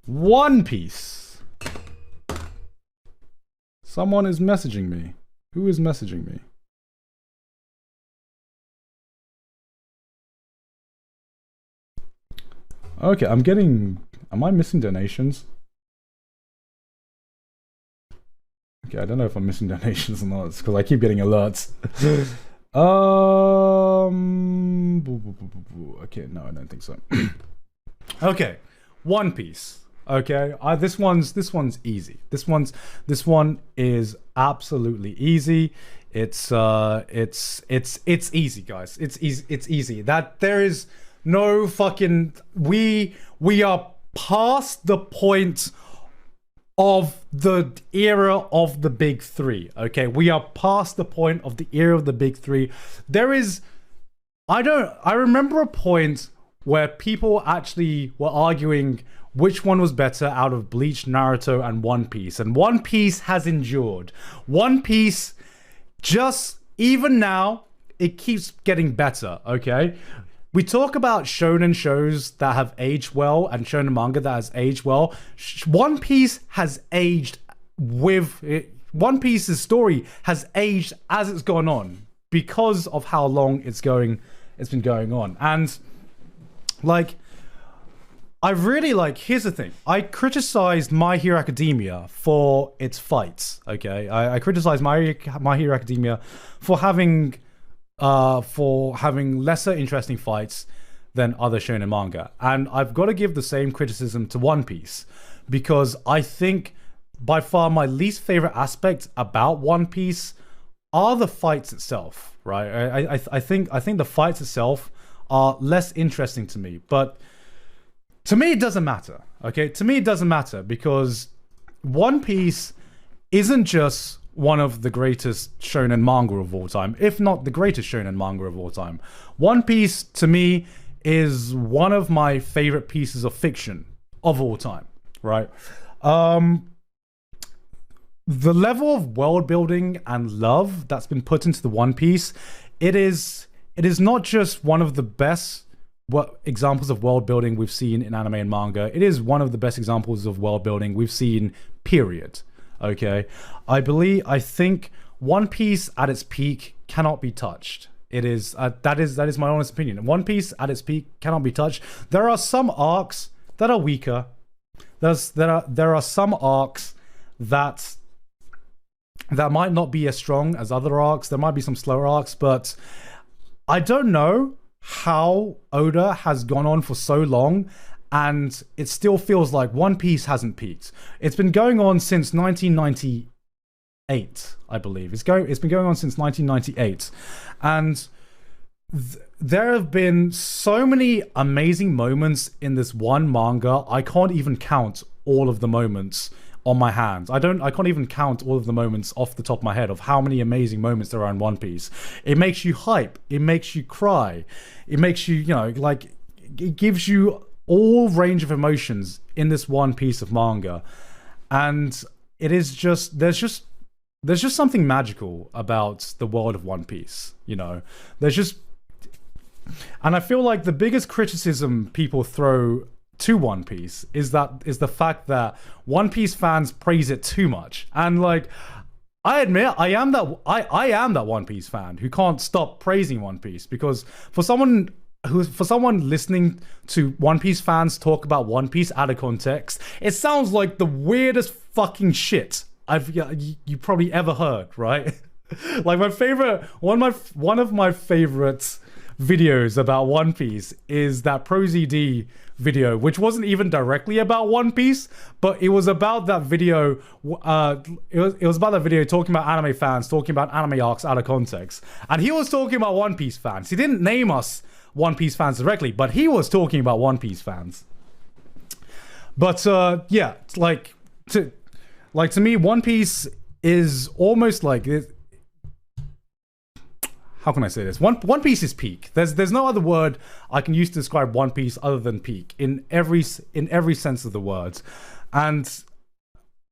One Piece. Someone is messaging me. Who is messaging me? Okay, I'm getting... Am I missing donations? Okay, I don't know if I'm missing donations or not. It's because I keep getting alerts. Okay, no, I don't think so. Okay, One Piece. Okay, this one's easy. This one is absolutely easy. It's easy, guys. It's easy. That there is no fucking... We are past the point of the era of the big three. Okay, we are past the point of the era of the big three. There is... I remember a point where people actually were arguing which one was better out of Bleach, Naruto, and One Piece. And One Piece has endured. One Piece, just even now, it keeps getting better, okay? We talk about shonen shows that have aged well and shonen manga that has aged well. One Piece has aged with it. One Piece's story has aged as it's gone on because of how long it's been going on. And like, I really like, here's the thing. I criticized My Hero Academia for its fights, okay? I criticized My Hero Academia for having lesser interesting fights than other shonen manga. And I've got to give the same criticism to One Piece, because I think by far my least favorite aspect about One Piece are the fights itself, right? I think the fights itself are less interesting to me, but to me it doesn't matter, okay? To me it doesn't matter, because One Piece isn't just one of the greatest shonen manga of all time, if not the greatest shonen manga of all time. One Piece, to me, is one of my favorite pieces of fiction of all time, right? The level of world building and love that's been put into the One Piece, it is not just one of the best examples of world building we've seen in anime and manga. It is one of the best examples of world building we've seen, period. Okay, I think One Piece at its peak cannot be touched. It is that is my honest opinion. One Piece at its peak cannot be touched. There are some arcs that are weaker. There are some arcs that might not be as strong as other arcs. There might be some slower arcs, but I don't know how Oda has gone on for so long and it still feels like One Piece hasn't peaked. It's been going on since 1998, I believe. It's been going on since 1998. And there have been so many amazing moments in this one manga. I can't even count all of the moments on my hands. I can't even count all of the moments off the top of my head of how many amazing moments there are in One Piece. It makes you hype. It makes you cry. It makes you, like, it gives you all range of emotions in this one piece of manga. And it is just, there's just something magical about the world of One Piece, There's just, and I feel like the biggest criticism people throw to One Piece is the fact that One Piece fans praise it too much. And like, I admit I am that One Piece fan who can't stop praising One Piece, because for someone listening to One Piece fans talk about One Piece out of context, it sounds like the weirdest fucking shit you probably ever heard, right? Like one of my favorite videos about One Piece is that ProZD video, which wasn't even directly about One Piece, but it was about that video. It was about that video talking about anime fans, talking about anime arcs out of context, and he was talking about One Piece fans. He didn't name us One Piece fans directly, but he was talking about One Piece fans. But yeah, to me, One Piece is almost like it. How can I say this? One Piece is peak. There's no other word I can use to describe One Piece other than peak in every sense of the words. And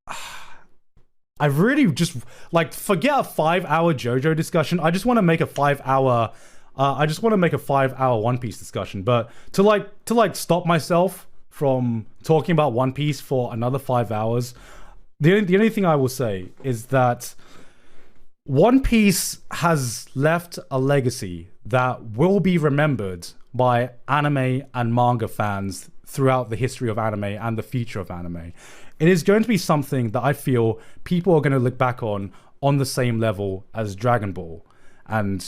I really just forget a 5-hour JoJo discussion. I just want to make a 5-hour One Piece discussion. But to stop myself from talking about One Piece for another 5 hours. The only thing I will say is that One Piece has left a legacy that will be remembered by anime and manga fans throughout the history of anime and the future of anime. It is going to be something that I feel people are going to look back on the same level as Dragon Ball. And,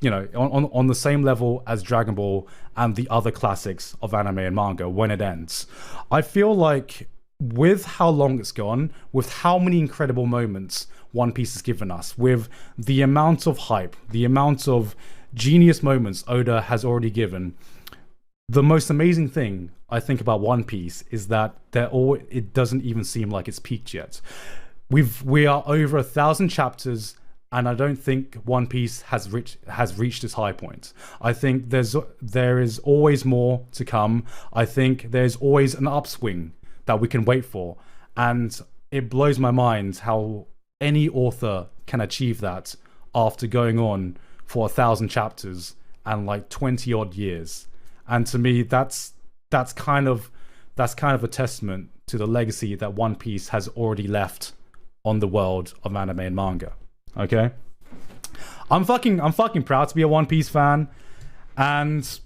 you know, on the same level as Dragon Ball and the other classics of anime and manga when it ends. I feel like with how long it's gone, with how many incredible moments One Piece has given us, with the amount of hype, the amount of genius moments Oda has already given, the most amazing thing I think about One Piece is that it doesn't even seem like it's peaked yet. We are over 1,000 chapters, and I don't think One Piece has reached its high point. I think there is always more to come. I think there's always an upswing that we can wait for, and it blows my mind how any author can achieve that after going on for 1,000 chapters and like 20 odd years. And to me, that's kind of a testament to the legacy that One Piece has already left on the world of anime and manga. Okay, I'm fucking proud to be a One Piece fan, and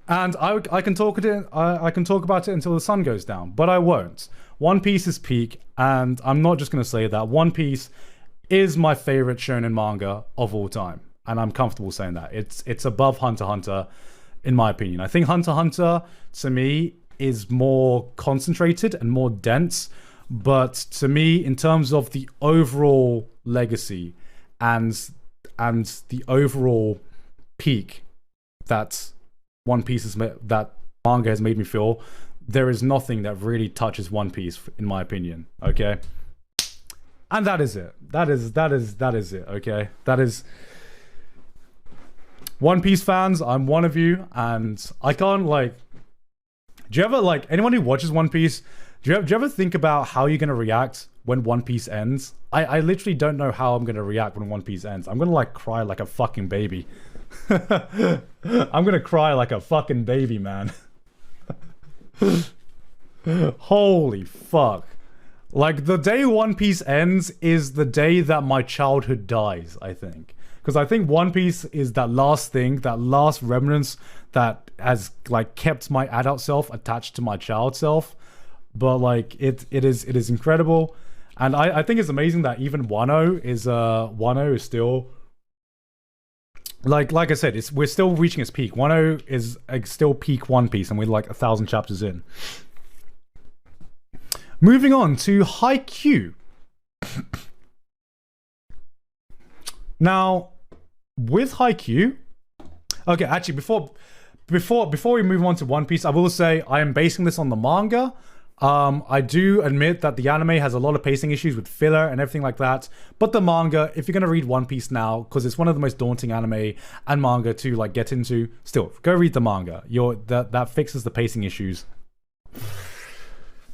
I can talk about it until the sun goes down, but I won't. One Piece is peak, and I'm not just gonna say that. One Piece is my favorite shonen manga of all time, and I'm comfortable saying that. It's above Hunter x Hunter, in my opinion. I think Hunter x Hunter, to me, is more concentrated and more dense, but to me, in terms of the overall legacy and the overall peak that One Piece that manga has made me feel, there is nothing that really touches One Piece, in my opinion. Okay, and that is it. That is it. Okay, that is One Piece fans. I'm one of you, and I can't like. Do you ever like anyone who watches One Piece? Do you ever think about how you're gonna react when One Piece ends? I literally don't know how I'm gonna react when One Piece ends. I'm gonna like cry like a fucking baby. I'm gonna cry like a fucking baby, man. Holy fuck. Like, the day One Piece ends is the day that my childhood dies, I think. Because I think One Piece is that last thing, that last remnants that has like kept my adult self attached to my child self. But like it is incredible. And I think it's amazing that even Wano is still like I said, we're still reaching its peak. Wano is still peak One Piece, and we're like 1,000 chapters in. Moving on to Haikyuu. Now, with Haikyuu, okay, actually before we move on to One Piece, I will say I am basing this on the manga. I do admit that the anime has a lot of pacing issues with filler and everything like that, but the manga, if you're going to read One Piece now, because it's one of the most daunting anime and manga to like get into, still go read the manga. That fixes the pacing issues